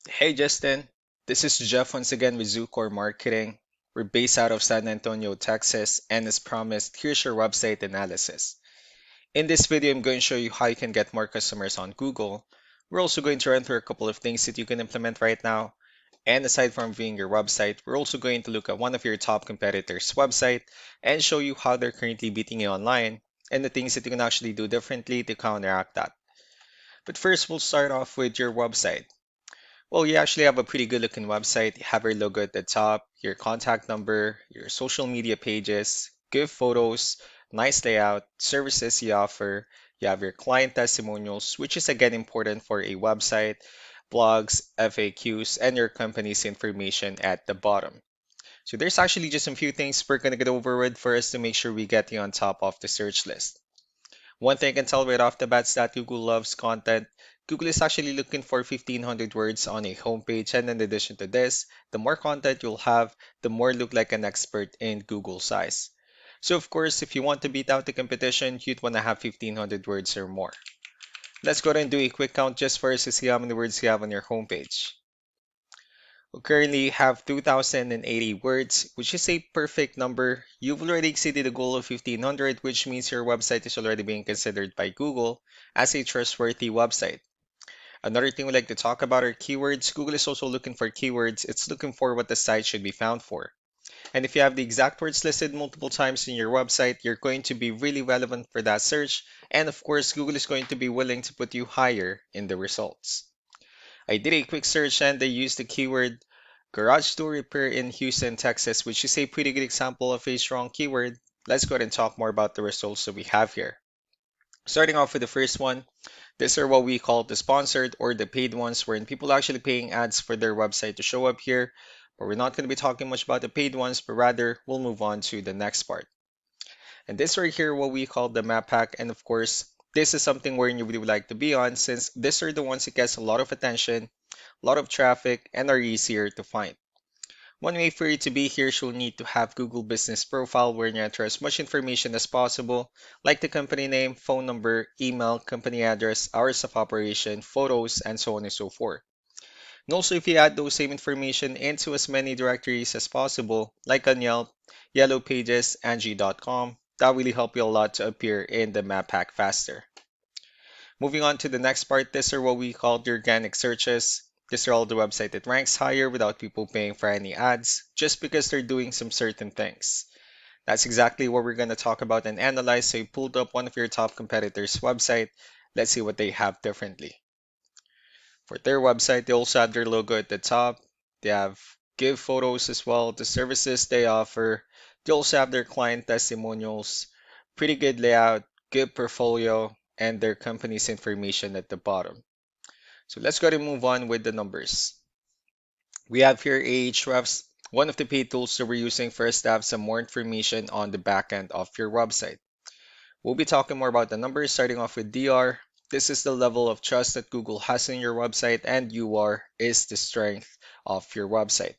Hey Justin, this is Jeff once again with Zucore Marketing. We're based out of San Antonio, Texas, and as promised, here's your website analysis. In this video, I'm going to show you how you can get more customers on Google. We're also going to run through a couple of things that you can implement right now. And aside from viewing your website, we're also going to look at one of your top competitors' website and show you how they're currently beating you online and the things that you can actually do differently to counteract that. But first, we'll start off with your website. Well, you actually have a pretty good looking website. You have your logo at the top, your contact number, your social media pages, good photos, nice layout, services you offer. You have your client testimonials, which is again important for a website, blogs, FAQs, and your company's information at the bottom. So there's actually just a few things we're going to get over with for us to make sure we get you on top of the search list. One thing I can tell right off the bat is that Google loves content. Google is actually looking for 1500 words on a homepage, and in addition to this, the more content you'll have, the more look like an expert in Google size. So of course, if you want to beat out the competition, you'd want to have 1500 words or more. Let's go ahead and do a quick count just for us to see how many words you have on your homepage. We currently have 2080 words, which is a perfect number. You've already exceeded the goal of 1500, which means your website is already being considered by Google as a trustworthy website. Another thing we like to talk about are keywords. Google is also looking for keywords. It's looking for what the site should be found for. And if you have the exact words listed multiple times in your website, you're going to be really relevant for that search. And of course, Google is going to be willing to put you higher in the results. I did a quick search and they used the keyword garage door repair in Houston, Texas, which is a pretty good example of a strong keyword. Let's go ahead and talk more about the results that we have here. Starting off with the first one, these are what we call the sponsored or the paid ones, wherein people are actually paying ads for their website to show up here. But we're not going to be talking much about the paid ones, but rather we'll move on to the next part. And this right here, what we call the map pack. And of course, this is something where you really would like to be on since these are the ones that gets a lot of attention, a lot of traffic, and are easier to find. One way for you to be here is you'll need to have Google Business Profile where you enter as much information as possible, like the company name, phone number, email, company address, hours of operation, photos, and so on and so forth. And also if you add those same information into as many directories as possible, like on Yelp, Yellow Pages, Angie.com, that will really help you a lot to appear in the map pack faster. Moving on to the next part, these are what we call the organic searches. These are all the website that ranks higher without people paying for any ads, just because they're doing some certain things. That's exactly what we're going to talk about and analyze. So you pulled up one of your top competitors' website. Let's see what they have differently. For their website, they also have their logo at the top. They have give photos as well, the services they offer. They also have their client testimonials, pretty good layout, good portfolio, and their company's information at the bottom. So let's go ahead and move on with the numbers. We have here Ahrefs, one of the paid tools that we're using for us to have some more information on the back end of your website. We'll be talking more about the numbers, starting off with DR. This is the level of trust that Google has in your website, and UR is the strength of your website.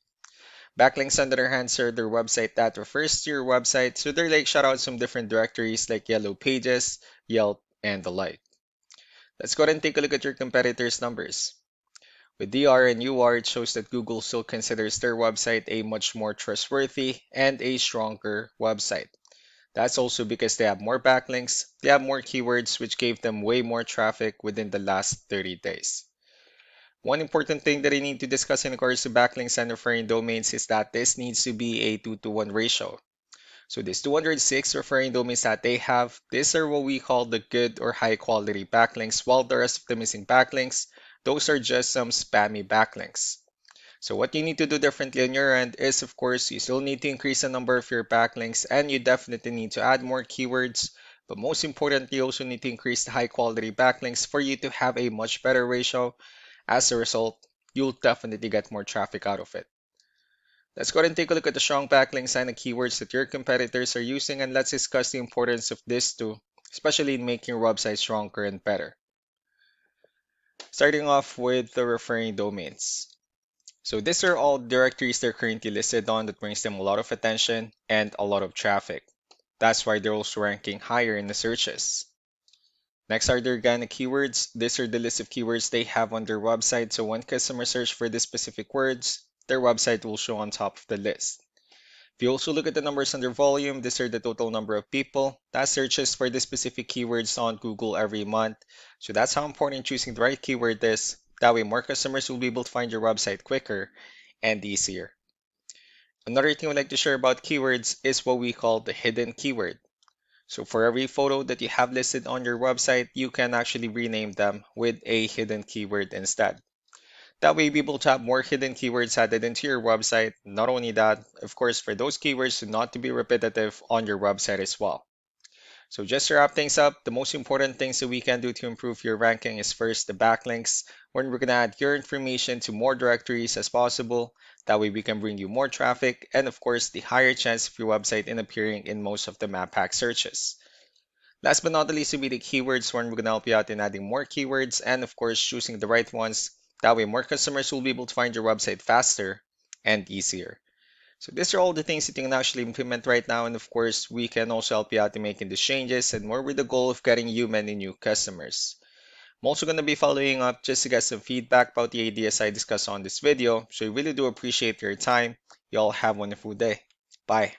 Backlinks, on the other hand, are their website that refers to your website, so they're like shout out some different directories like Yellow Pages, Yelp, and the like. Let's go ahead and take a look at your competitors' numbers. With DR and UR, it shows that Google still considers their website a much more trustworthy and a stronger website. That's also because they have more backlinks, they have more keywords, which gave them way more traffic within the last 30 days. One important thing that I need to discuss in regards to backlinks and referring domains is that this needs to be a 2 to 1 ratio. So these 206 referring domains that they have, these are what we call the good or high quality backlinks, while the rest of the missing backlinks, those are just some spammy backlinks. So what you need to do differently on your end is, of course, you still need to increase the number of your backlinks and you definitely need to add more keywords. But most importantly, you also need to increase the high quality backlinks for you to have a much better ratio. As a result, you'll definitely get more traffic out of it. Let's go ahead and take a look at the strong backlinks and the keywords that your competitors are using, and let's discuss the importance of this too, especially in making your website stronger and better. Starting off with the referring domains. So these are all directories they're currently listed on that brings them a lot of attention and a lot of traffic. That's why they're also ranking higher in the searches. Next are the organic keywords. These are the list of keywords they have on their website, so when customers search for these specific words, their website will show on top of the list. If you also look at the numbers under volume, these are the total number of people that searches for the specific keywords on Google every month. So that's how important choosing the right keyword is. That way more customers will be able to find your website quicker and easier. Another thing I'd like to share about keywords is what we call the hidden keyword. So for every photo that you have listed on your website, you can actually rename them with a hidden keyword instead. That way, you'll be able to have more hidden keywords added into your website. Not only that, of course, for those keywords to not to be repetitive on your website as well. So just to wrap things up, the most important things that we can do to improve your ranking is first the backlinks, when we're going to add your information to more directories as possible. That way we can bring you more traffic and of course the higher chance of your website in appearing in most of the map pack searches. Last but not the least will be the keywords when we're going to help you out in adding more keywords and of course choosing the right ones. That way more customers will be able to find your website faster and easier. So these are all the things that you can actually implement right now, and of course we can also help you out in making these changes and more with the goal of getting you many new customers. I'm also going to be following up just to get some feedback about the ideas I discussed on this video, so I really do appreciate your time. You all have a wonderful day. Bye.